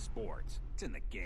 sports. It's in the game.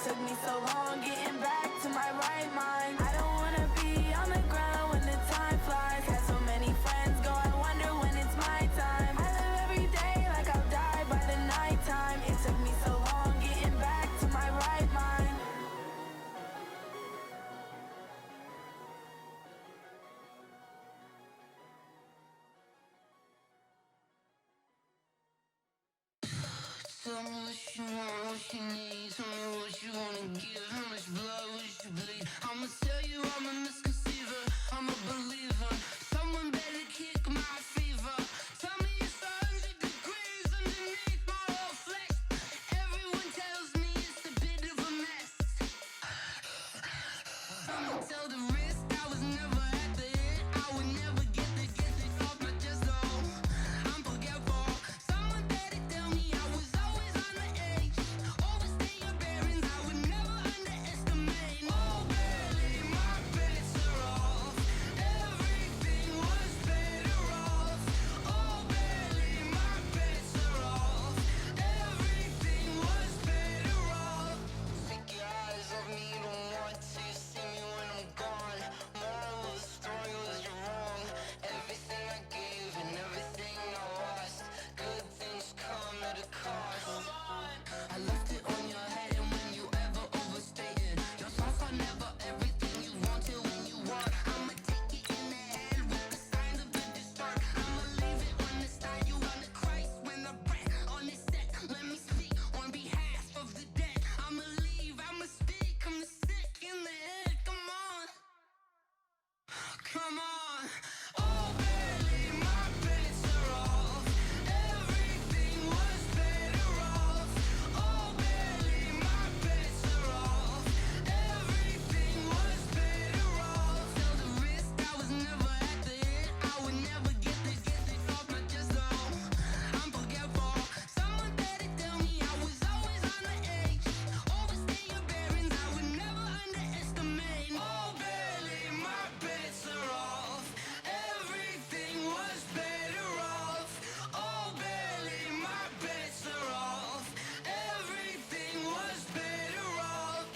Took me so long getting back to my right mind. I don't wanna be on the ground when the time flies. Had so many friends go, I wonder when it's my time. I live every day like I'll die by the nighttime. It took me so long. Tell me what you want, what you need. Tell me what you wanna give. How much blood would you bleed? I'ma tell you I'm a misconceiver, I'm a believer. Someone better kick my fever. Tell me it's 100 degrees underneath my whole flesh. Everyone tells me it's a bit of a mess. I'ma tell the risk I was never at the end. I would never get it off my chest though. I'm forgetful. Someone better tell me I was always on the edge. Overstay your bearings, I would never underestimate. Oh, barely, my bets are off. Everything was better off. Oh, barely, my bets are off. Everything was better off. Take your eyes off me, you don't want to see me when I'm gone. Moral of the story was you're wrong. Everything I gave and everything I lost. Good things come at a cost. I left it on your head, and when you ever overstated, your thoughts are never everything you wanted when you want. I'ma take it in the head with the signs of the distort. I'ma leave it on the side. You on the Christ when the breath on this set. Let me speak on behalf of the dead. I'ma leave, I'ma speak. I'm the sick in the head. Come on, come on. Oh, barely, my bets are off. Everything was better off. Oh, barely, my bets are off. Everything was better off. Tell the risk I was never at the end. I would never get it off my chest though. I'm forgetful. Someone better tell me I was always on the edge. Overstay your bearings, I would never underestimate. Oh, barely, my bets are off. Everything was better off. Oh, barely, my bets are off. Everything was better off.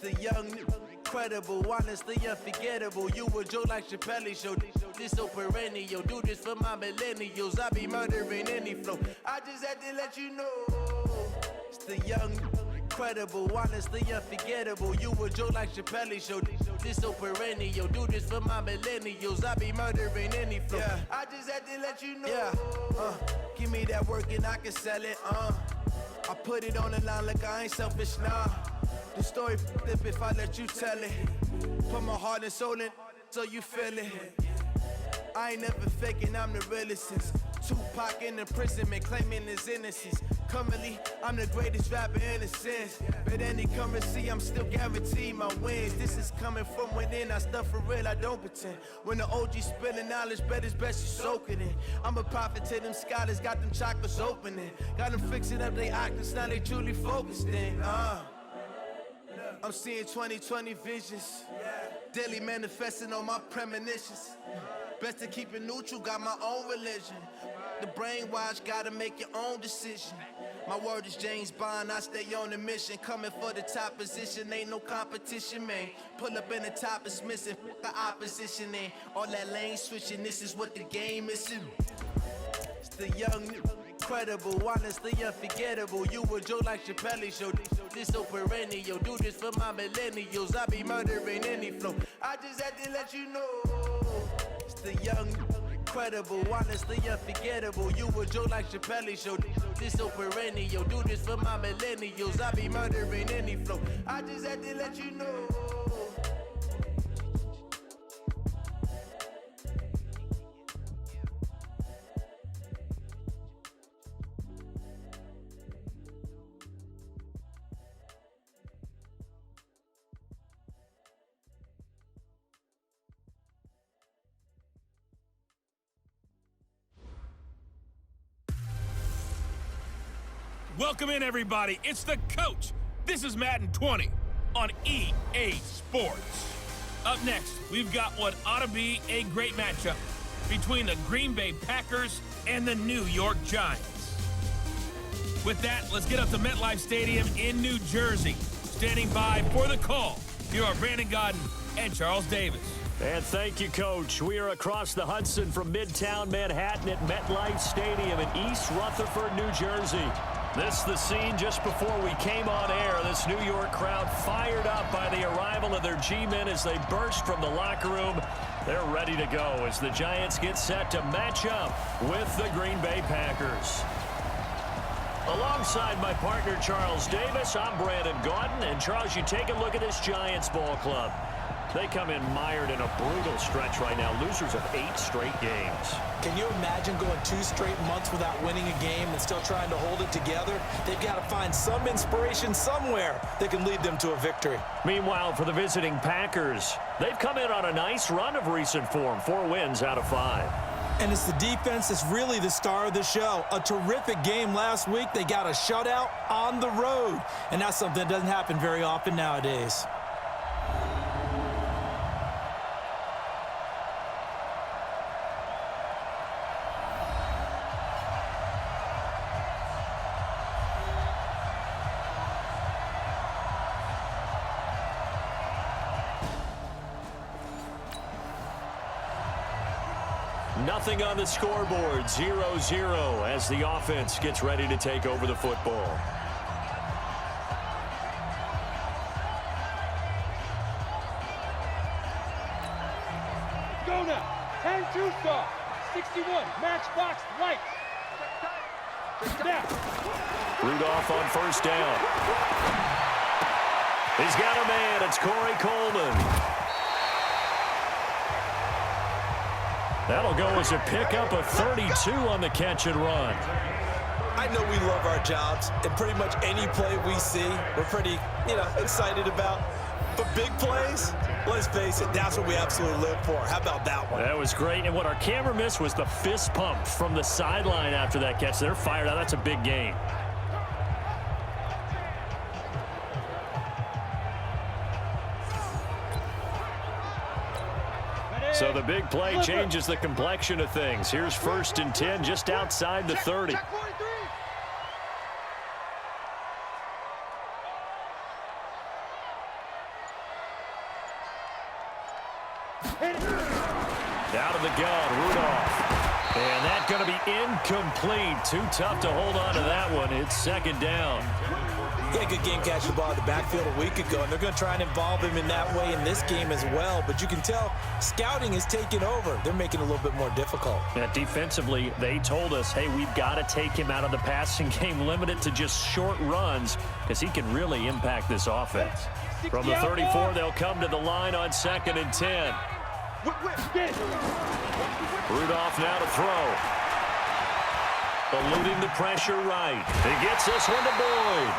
The young, incredible, honestly unforgettable. You a joke like Chappelle show. This so perennial. Do this for my millennials. I be murdering any flow. I just had to let you know. It's the young, incredible, honestly unforgettable. You a joke like Chappelle show. This so perennial. Do this for my millennials. I be murdering any flow. Yeah. I just had to let you know. Yeah. Give me that work and I can sell it. I put it on the line like I ain't selfish, nah. The story flip if I let you tell it. Put my heart and soul in so you feel it. I ain't never faking, I'm the realest since Tupac in imprisonment, claiming his innocence. Currently, I'm the greatest rapper in a sense. But any currency, I'm still guaranteed my wins. This is coming from within, I stuff for real, I don't pretend. When the OG spilling knowledge, bet it's best you soak it in. I'm a prophet to them scholars, got them chakras opening. Got them fixing up they octaves, now they truly focused in. I'm seeing 2020 visions. Daily manifesting on my premonitions. Best to keep it neutral, got my own religion. The brainwash, gotta make your own decision. My word is James Bond, I stay on the mission. Coming for the top position, ain't no competition, man. Pull up in the top, it's missing, the opposition in. All that lane switching, this is what the game is. It's the young, incredible, honestly unforgettable. You a joke like Chappelle show. This so perennial, do this for my millennials. I be murdering any flow. I just had to let you know. It's the young, incredible, honestly unforgettable. You a joke like Chappelle show. This so perennial, do this for my millennials. I be murdering any flow. I just had to let you know. Welcome in, everybody. It's the coach. This is Madden 20 on EA Sports. Up next, we've got what ought to be a great matchup between the Green Bay Packers and the New York Giants. With that, let's get up to MetLife Stadium in New Jersey. Standing by for the call, here are Brandon Godden and Charles Davis. And thank you, Coach. We are across the Hudson from Midtown Manhattan at MetLife Stadium in East Rutherford, New Jersey. This is the scene just before we came on air. This New York crowd fired up by the arrival of their G-men as they burst from the locker room. They're ready to go as the Giants get set to match up with the Green Bay Packers. Alongside my partner, Charles Davis, I'm Brandon Gaudin. And, Charles, you take a look at this Giants ball club. They come in mired in a brutal stretch right now, losers of 8 straight games. Can you imagine going 2 straight months without winning a game and still trying to hold it together? They've got to find some inspiration somewhere that can lead them to a victory. Meanwhile, for the visiting Packers, they've come in on a nice run of recent form, 4 wins out of 5. And it's the defense that's really the star of the show. A terrific game last week. They got a shutout on the road. And that's something that doesn't happen very often nowadays. Nothing on the scoreboard, 0-0 as the offense gets ready to take over the football. Go now, 10-2 stop, 61, matchbox, lights. Now. Rudolph on first down. He's got a man, it's Corey Coleman. That'll go as a pickup of 32 on the catch and run. I know we love our jobs, and pretty much any play we see, we're pretty, excited about. But big plays, let's face it, that's what we absolutely live for. How about that one? That was great, and what our camera missed was the fist pump from the sideline after that catch. They're fired out. That's a big game. So the big play changes the complexion of things. Here's 1st and 10 just outside the 30. Out of the gun, Rudolph. And that's going to be incomplete. Too tough to hold on to that one. It's 2nd down. He had a good game catching the ball in the backfield a week ago, and they're going to try and involve him in that way in this game as well. But you can tell scouting is taking over. They're making it a little bit more difficult. Yeah, defensively, they told us, hey, we've got to take him out of the passing game, limit it to just short runs, because he can really impact this offense. From the 34, they'll come to the line on 2nd and 10. Rudolph now to throw. Eluding the pressure right. He gets this one to Boyd.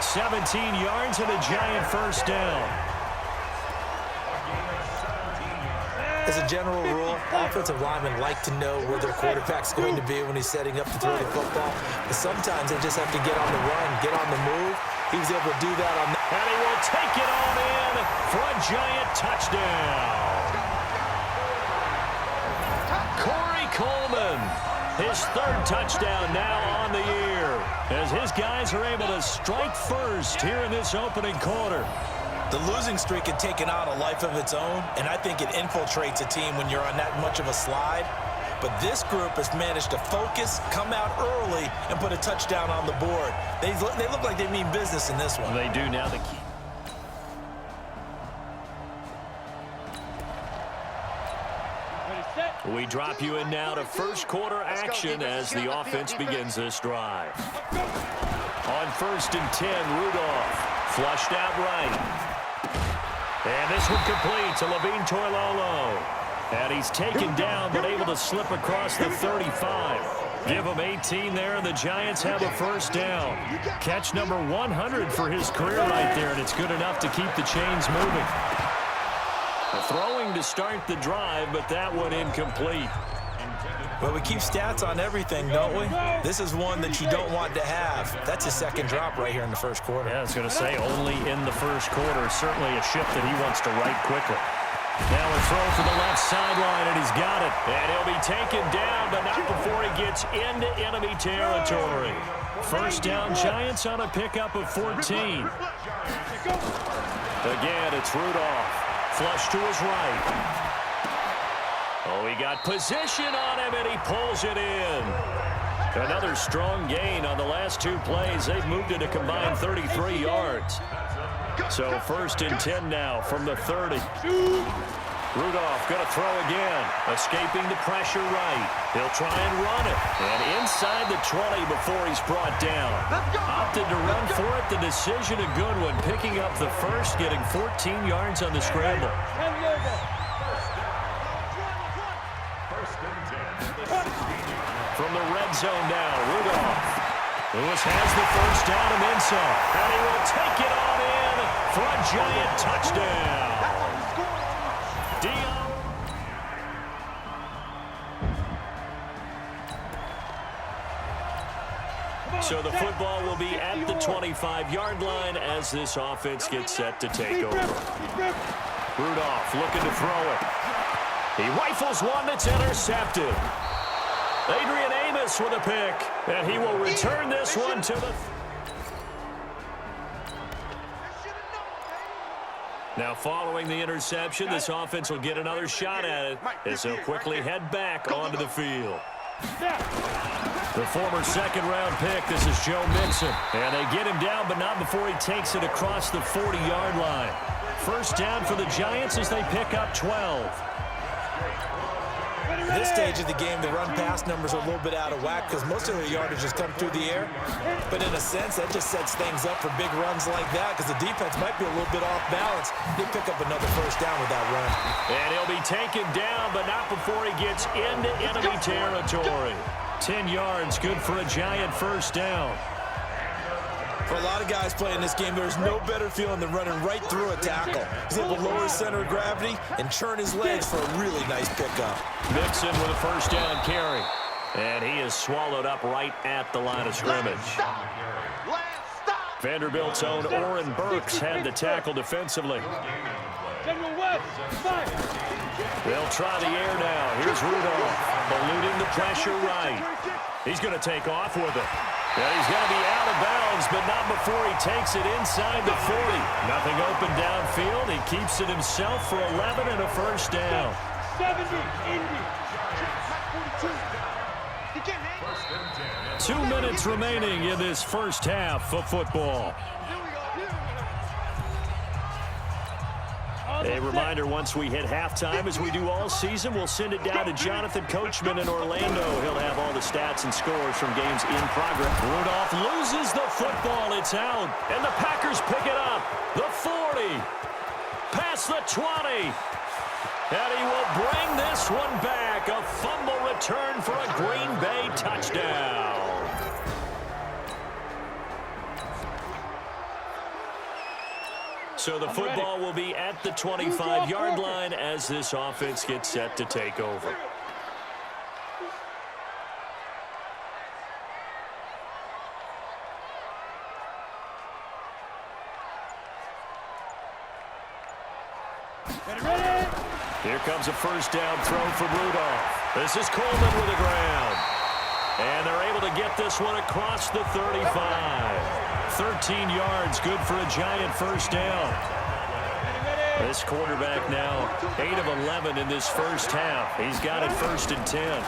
17 yards and a Giant first down. As a general rule, offensive linemen like to know where their quarterback's going to be when he's setting up to throw the football. But sometimes they just have to get on the run, get on the move. He was able to do that on that. And he will take it on in for a Giant touchdown. Corey Coleman, his third touchdown now on the year, as his guys are able to strike first here in this opening quarter. The losing streak had taken on a life of its own, and I think it infiltrates a team when you're on that much of a slide. But this group has managed to focus, come out early, and put a touchdown on the board. They look like they mean business in this one. They do now. The key. We drop you in now to first quarter action as the offense begins this drive. On 1st and 10, Rudolph flushed out right. And this one complete to Levine Toilolo. And he's taken down but able to slip across the 35. Give him 18 there, and the Giants have a first down. Catch number 100 for his career right there, and it's good enough to keep the chains moving. Throwing to start the drive, but that one incomplete. Well, we keep stats on everything, don't we? This is one that you don't want to have. That's his second drop right here in the first quarter. Yeah, I was going to say only in the first quarter. Certainly a shift that he wants to right quickly. Now a throw for the left sideline, and he's got it. And he'll be taken down, but not before he gets into enemy territory. First down, Giants on a pickup of 14. Again, it's Rudolph. Flush to his right. Oh, he got position on him, and he pulls it in. Another strong gain on the last two plays. They've moved it a combined 33 yards. So 1st and 10 now from the 30. Rudolph going to throw again. Escaping the pressure right. He'll try and run it. And inside the 20 before he's brought down. Opted to run for it. The decision a good one. Picking up the first, getting 14 yards on the scramble. From the red zone now, Rudolph. Lewis has the first down and then some. And he will take it on in for a Giant touchdown. So the football will be at the 25-yard line as this offense gets set to take over. Rudolph looking to throw it. He rifles one that's intercepted. Adrian Amos with a pick, and he will return this one to the... Now following the interception, this offense will get another shot at it as they'll quickly head back onto the field. The former second-round pick, this is Joe Mixon. And they get him down, but not before he takes it across the 40-yard line. First down for the Giants as they pick up 12. At this stage of the game, the run-pass numbers are a little bit out of whack because most of the yardage has come through the air. But in a sense, that just sets things up for big runs like that because the defense might be a little bit off balance. They pick up another first down with that run. And he'll be taken down, but not before he gets into enemy territory. 10 yards, good for a Giant first down. For a lot of guys playing this game, there's no better feeling than running right through a tackle. He's able to lower his center of gravity and churn his legs for a really nice pickup. Mixon with a first down carry. And he is swallowed up right at the line of scrimmage. Vanderbilt's own Oren Burks had the tackle defensively. They'll try the air now. Here's Rudolph, eluding the pressure right. He's going to take off with it. And he's going to be out of bounds, but not before he takes it inside the 40. Nothing open downfield. He keeps it himself for 11 and a first down. 70, 2 minutes remaining in this first half of football. A reminder, once we hit halftime, as we do all season, we'll send it down to Jonathan Coachman in Orlando. He'll have all the stats and scores from games in progress. Rudolph loses the football. It's out. And the Packers pick it up. The 40. Past the 20. And he will bring this one back. A fumble return for a Green Bay touchdown. So the football will be at the 25-yard line as this offense gets set to take over. Here comes a first down throw from Rudolph. This is Coleman with the ground. And they're able to get this one across the 35. 13 yards, good for a giant first down. This quarterback now 8 of 11 in this first half. He's got it 1st and 10.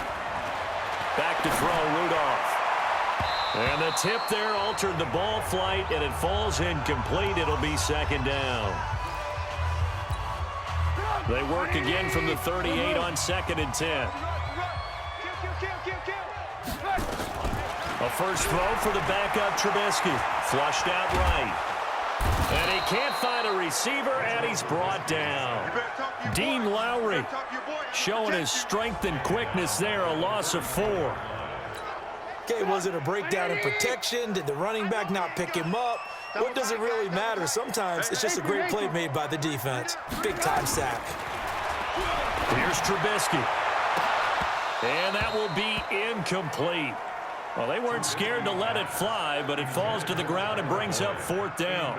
Back to throw, Rudolph. And the tip there altered the ball flight, and it falls incomplete. It'll be 2nd down. They work again from the 38 on 2nd and 10. A first throw for the backup Trubisky. Flushed out right. And he can't find a receiver, and he's brought down. Dean Lowry showing his strength and quickness there, a loss of 4. Okay, was it a breakdown in protection? Did the running back not pick him up? What does it really matter? Sometimes it's just a great play made by the defense. Big-time sack. Here's Trubisky. And that will be incomplete. Well, they weren't scared to let it fly, but it falls to the ground and brings up 4th down.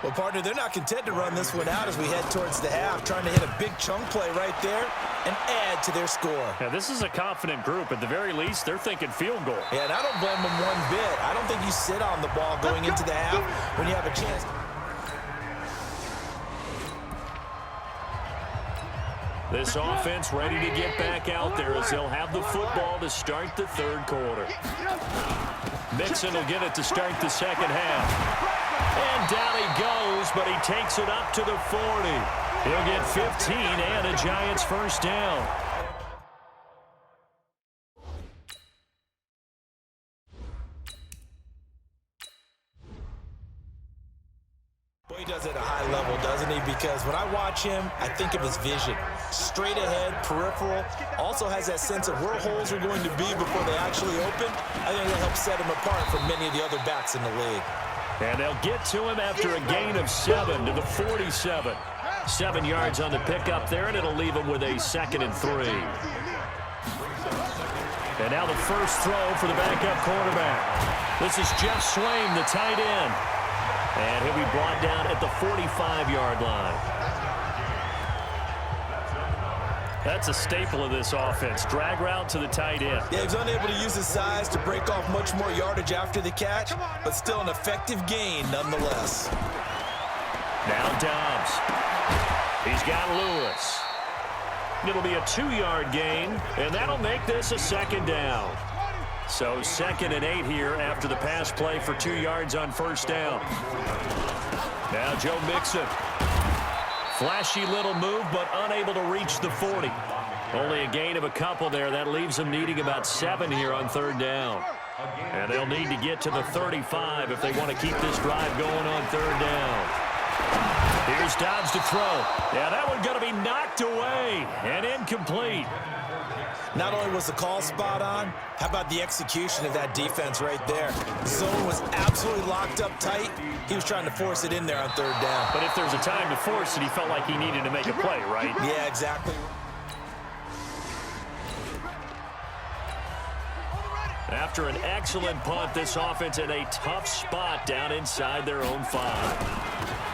Well, partner, they're not content to run this one out as we head towards the half, trying to hit a big chunk play right there and add to their score. Yeah, this is a confident group. At the very least, they're thinking field goal. Yeah, and I don't blame them one bit. I don't think you sit on the ball going into the half when you have a chance. This offense ready to get back out there as they'll have the football to start the 3rd quarter. Mixon will get it to start the 2nd half. And down he goes, but he takes it up to the 40. He'll get 15 and a Giants first down. Boy, he does it at a high level, doesn't he? Because when I watch him, I think of his vision. Straight ahead, peripheral. Also has that sense of where holes are going to be before they actually open. I think that'll help set him apart from many of the other backs in the league. And they'll get to him after a gain of 7 to the 47. 7 yards on the pickup there, and it'll leave him with a 2nd and 3. And now the first throw for the backup quarterback. This is Jeff Swaim, the tight end. And he'll be brought down at the 45-yard line. That's a staple of this offense. Drag route to the tight end. Yeah, he was unable to use his size to break off much more yardage after the catch, but still an effective gain nonetheless. Now Dobbs. He's got Lewis. It'll be a 2-yard gain, and that'll make this a 2nd down. So 2nd and 8 here after the pass play for 2 yards on first down. Now Joe Mixon. Flashy little move, but unable to reach the 40. Only a gain of a couple there. That leaves them needing about 7 here on 3rd down. And they'll need to get to the 35 if they want to keep this drive going on 3rd down. Here's Dobbs to throw. Yeah, that one's going to be knocked away and incomplete. Not only was the call spot on, how about the execution of that defense right there? The zone was absolutely locked up tight. He was trying to force it in there on 3rd down. But if there's a time to force it, he felt like he needed to make a play, right? Yeah, exactly. After an excellent punt, this offense in a tough spot down inside their own 5.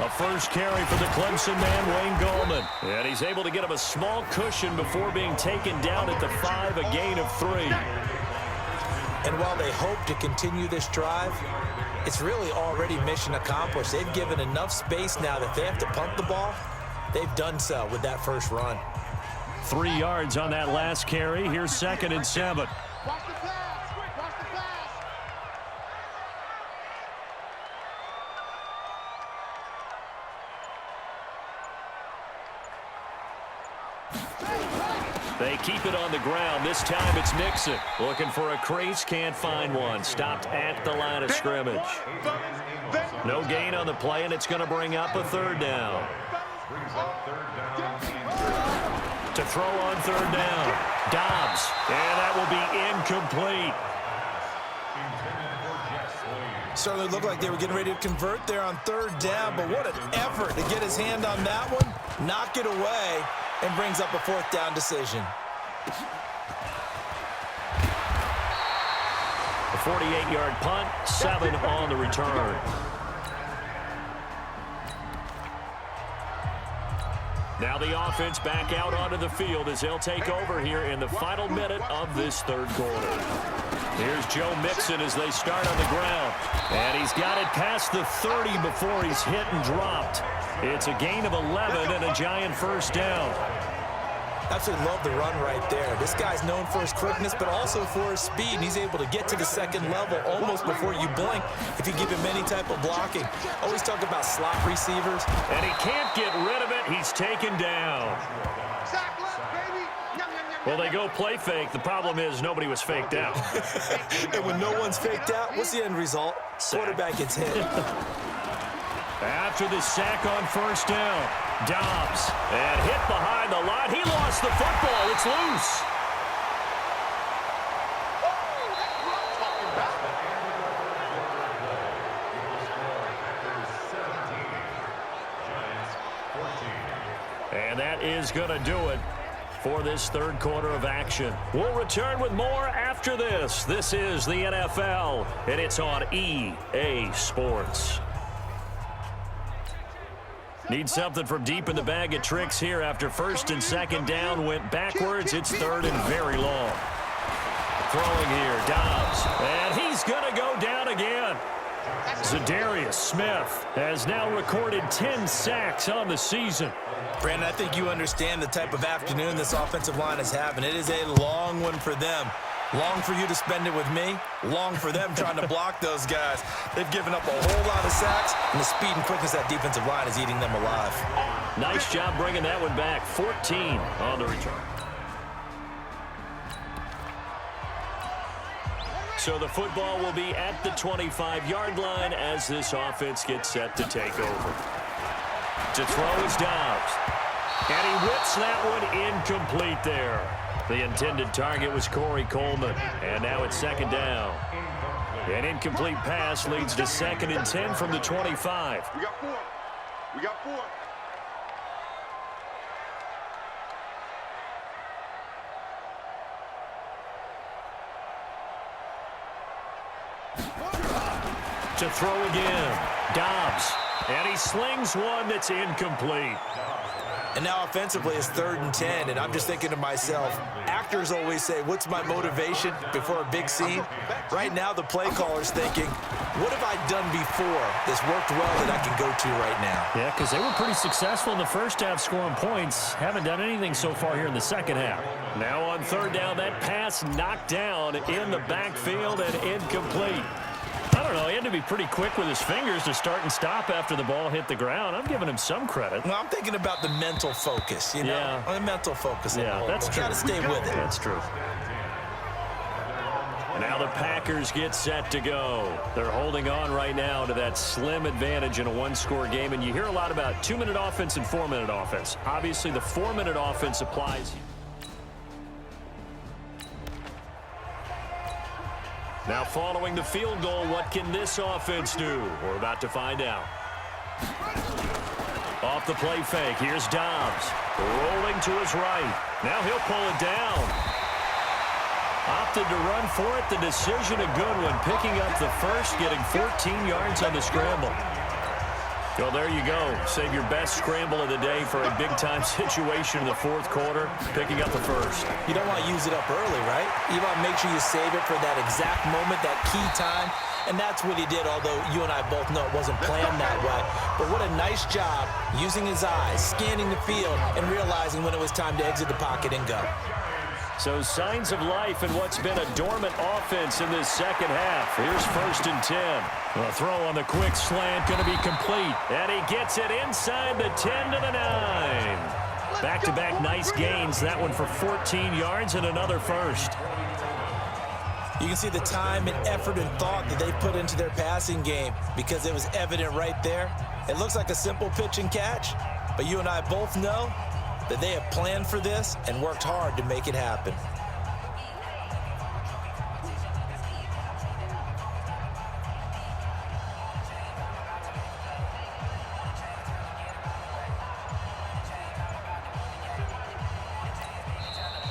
A first carry for the Clemson man, Wayne Gallman. And he's able to get him a small cushion before being taken down at the 5, a gain of 3. And while they hope to continue this drive, it's really already mission accomplished. They've given enough space now that they have to punt the ball. They've done so with that first run. 3 yards on that last carry. Here's 2nd and 7. They keep it on the ground. This time it's Nixon. Looking for a crease, can't find one. Stopped at the line of scrimmage. No gain on the play, and it's going to bring up a 3rd down. To throw on third down. Dobbs. And that will be incomplete. Certainly looked like they were getting ready to convert there on third down, but what an effort to get his hand on that one, knock it away, and brings up a fourth down decision. A 48-yard punt, 7 on the return. Now the offense back out onto the field as they'll take over here in the final minute of this third quarter. Here's Joe Mixon as they start on the ground. And he's got it past the 30 before he's hit and dropped. It's a gain of 11 and a giant first down. Absolutely love the run right there. This guy's known for his quickness, but also for his speed. And he's able to get to the second level almost before you blink if you give him any type of blocking. Always talk about slot receivers. And he can't get rid of it. He's taken down. Well, they go play fake. The problem is nobody was faked out. And when no one's faked out, what's the end result? Quarterback gets hit. After the sack on first down, Dobbs, and hit behind the line. He lost the football. It's loose. And that is going to do it for this third quarter of action. We'll return with more after this. This is the NFL, and it's on EA Sports. Need something from deep in the bag of tricks here after first and second down went backwards. It's third and very long. Throwing here, Dobbs, and he's going to go down again. Zadarius Smith has now recorded 10 sacks on the season. Brandon, I think you understand the type of afternoon this offensive line is having. It is a long one for them. Long for you to spend it with me. Long for them trying to block those guys. They've given up a whole lot of sacks, and the speed and quickness of that defensive line is eating them alive. Nice job bringing that one back. 14 on the return. So the football will be at the 25-yard line as this offense gets set to take over. To throw is Dobbs. And he whips that one incomplete there. The intended target was Corey Coleman. And now it's second down. An incomplete pass leads to 2nd and 10 from the 25. We got 4. We got 4. To throw again. Dobbs. And he slings one that's incomplete. And now offensively it's 3rd and 10, and I'm just thinking to myself, actors always say, what's my motivation before a big scene? Right now the play caller's thinking, what have I done before that's worked well that I can go to right now? Yeah, because they were pretty successful in the first half scoring points. Haven't done anything so far here in the second half. Now on third down, that pass knocked down in the backfield and incomplete. I don't know, he had to be pretty quick with his fingers to start and stop after the ball hit the ground. I'm giving him some credit. Well, I'm thinking about the mental focus, you know? Yeah. The mental focus. Yeah, that's true. You got to stay with it. That's true. Now the Packers get set to go. They're holding on right now to that slim advantage in a one-score game, and you hear a lot about 2-minute offense and 4-minute offense. Obviously, the 4-minute offense applies. Now following the field goal, what can this offense do? We're about to find out. Off the play fake, here's Dobbs. Rolling to his right. Now he'll pull it down. Opted to run for it. The decision a good one. Picking up the first, getting 14 yards on the scramble. Well, there you go. Save your best scramble of the day for a big-time situation in the fourth quarter, picking up the first. You don't want to use it up early, right? You want to make sure you save it for that exact moment, that key time, and that's what he did, although you and I both know it wasn't planned that way. But what a nice job using his eyes, scanning the field, and realizing when it was time to exit the pocket and go. So signs of life in what's been a dormant offense in this second half. Here's 1st and 10. A throw on the quick slant going to be complete. And he gets it inside the 10 to the 9. Back-to-back nice gains. That one for 14 yards and another first. You can see the time and effort and thought that they put into their passing game because it was evident right there. It looks like a simple pitch and catch, but you and I both know that they have planned for this and worked hard to make it happen.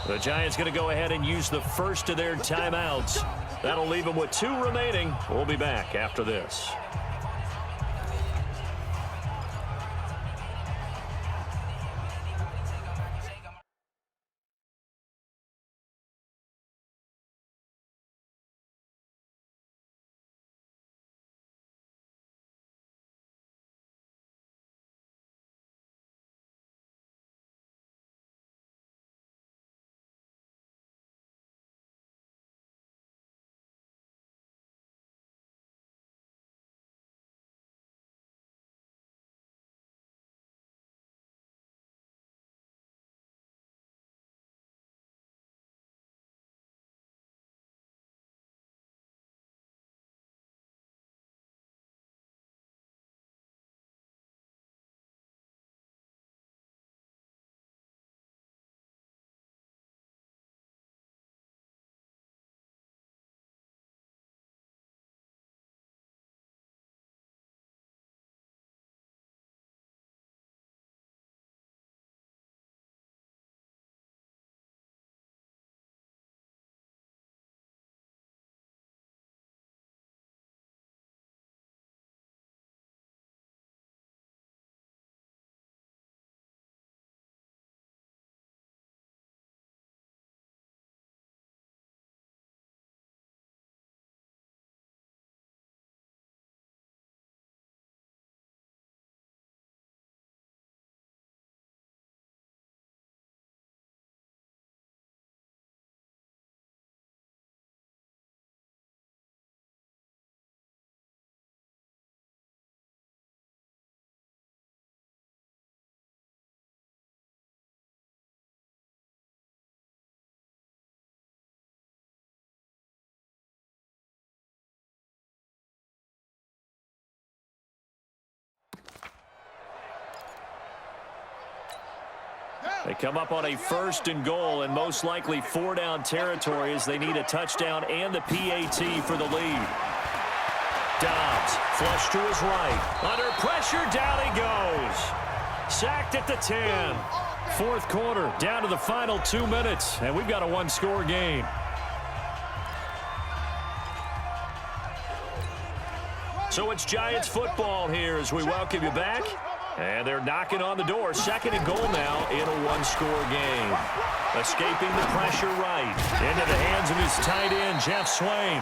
The Giants going to go ahead and use the first of their timeouts. That'll leave them with 2 remaining. We'll be back after this. They come up on a 1st and goal and most likely 4-down territory as they need a touchdown and the PAT for the lead. Dobbs, flush to his right. Under pressure, down he goes. Sacked at the 10. 4th quarter, down to the final 2 minutes, and we've got a 1-score game. So it's Giants football here as we welcome you back. And they're knocking on the door. 2nd and goal now in a 1-score game. Escaping the pressure right. Into the hands of his tight end, Jeff Swain.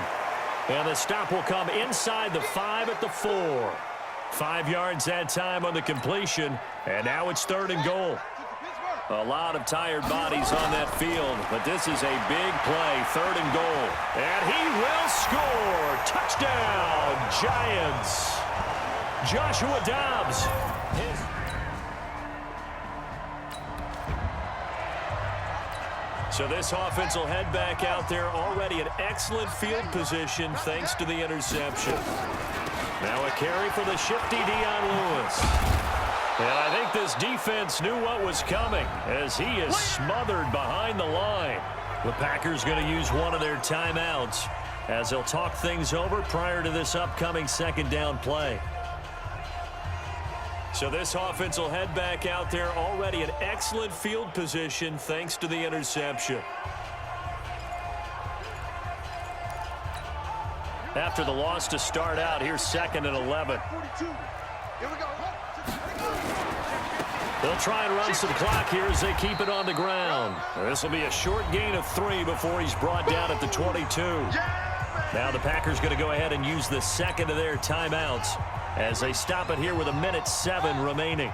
And the stop will come inside the 5 at the 4. 5 yards that time on the completion. And now it's 3rd and goal. A lot of tired bodies on that field, but this is a big play. 3rd and goal. And he will score. Touchdown, Giants. Joshua Dobbs. So this offense will head back out there, already in excellent field position thanks to the interception. Now a carry for the shifty Dion Lewis. And I think this defense knew what was coming as he is smothered behind the line. The Packers going to use one of their timeouts as they'll talk things over prior to this upcoming 2nd down play. So this offense will head back out there, already in excellent field position thanks to the interception. After the loss to start out, here's 2nd and 11. They'll try and run some clock here as they keep it on the ground. This will be a short gain of 3 before he's brought down at the 22. Now the Packers going to go ahead and use the 2nd of their timeouts as they stop it here with 1:07 remaining.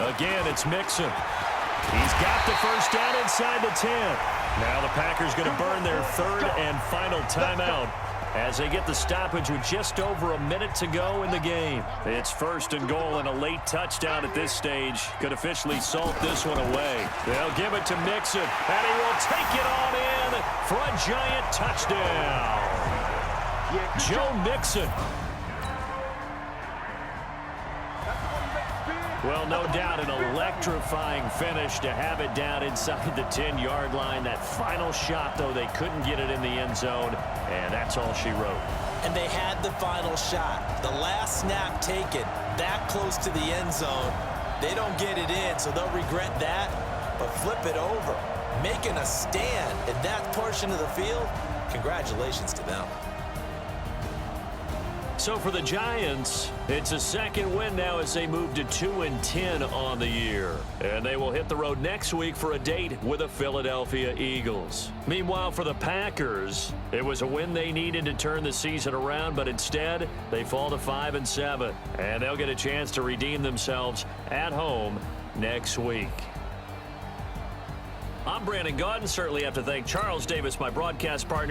Again, it's Mixon. He's got the 1st down inside the 10. Now the Packers going to burn their 3rd and final timeout as they get the stoppage with just over 1 minute to go in the game. It's 1st and goal, and a late touchdown at this stage could officially salt this one away. They'll give it to Mixon, and he will take it on in for a Giant touchdown. Joe Mixon. Well, no doubt an electrifying finish to have it down inside the 10-yard line. That final shot, though, they couldn't get it in the end zone, and that's all she wrote. And they had the final shot. The last snap taken that close to the end zone. They don't get it in, so they'll regret that, but flip it over. Making a stand in that portion of the field, congratulations to them. So for the Giants, it's a second win now as they move to 2-10 on the year. And they will hit the road next week for a date with the Philadelphia Eagles. Meanwhile, for the Packers, it was a win they needed to turn the season around, but instead, they fall to 5-7. And they'll get a chance to redeem themselves at home next week. I'm Brandon Gaudin. Certainly have to thank Charles Davis, my broadcast partner.